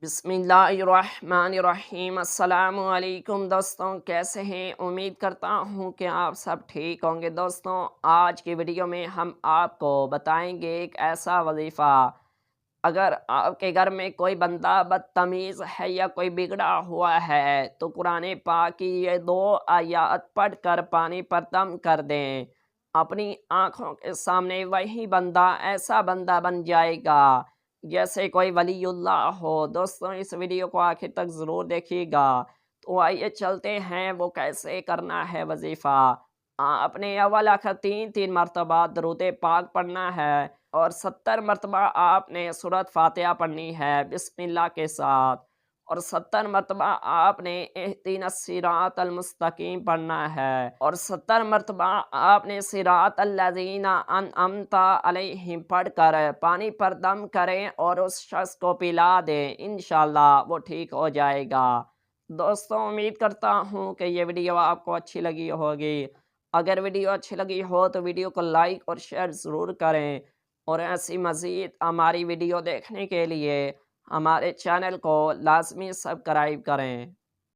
बिस्मिल्लाहिर्रहमानिर्रहीम। अस्सलाम वालेकुम दोस्तों, कैसे हैं? उम्मीद करता हूँ कि आप सब ठीक होंगे। दोस्तों, आज की वीडियो में हम आपको बताएंगे एक ऐसा वजीफ़ा, अगर आपके घर में कोई बंदा बदतमीज़ है या कोई बिगड़ा हुआ है तो कुरान पाक की ये 2 आयत पढ़कर पानी पर दम कर दें। अपनी आँखों के सामने वही बंदा ऐसा बंदा बन जाएगा जैसे कोई वलीउल्लाह हो। दोस्तों, इस वीडियो को आखिर तक ज़रूर देखिएगा। तो आइए चलते हैं, वो कैसे करना है वजीफ़ा। आपने अव्वल आखिर 3-3 मरतबा दरूद पाक पढ़ना है और 70 मरतबा आपने सूरत फातिहा पढ़नी है बिस्मिल्लाह के साथ, और 70 मरतबा आपने इहदिनस सिरातल मुस्तकीम पढ़ना है, और 70 मरतबा आपने सिरातल लज़ीना अनअमता अलैहिम पढ़कर पानी पर दम करें और उस शख्स को पिला दें। इंशाअल्लाह वो ठीक हो जाएगा। दोस्तों, उम्मीद करता हूँ कि ये वीडियो आपको अच्छी लगी होगी। अगर वीडियो अच्छी लगी हो तो वीडियो को लाइक और शेयर ज़रूर करें, और ऐसी मज़ीद हमारी वीडियो देखने के लिए हमारे चैनल को लाज़मी सब्सक्राइब करें।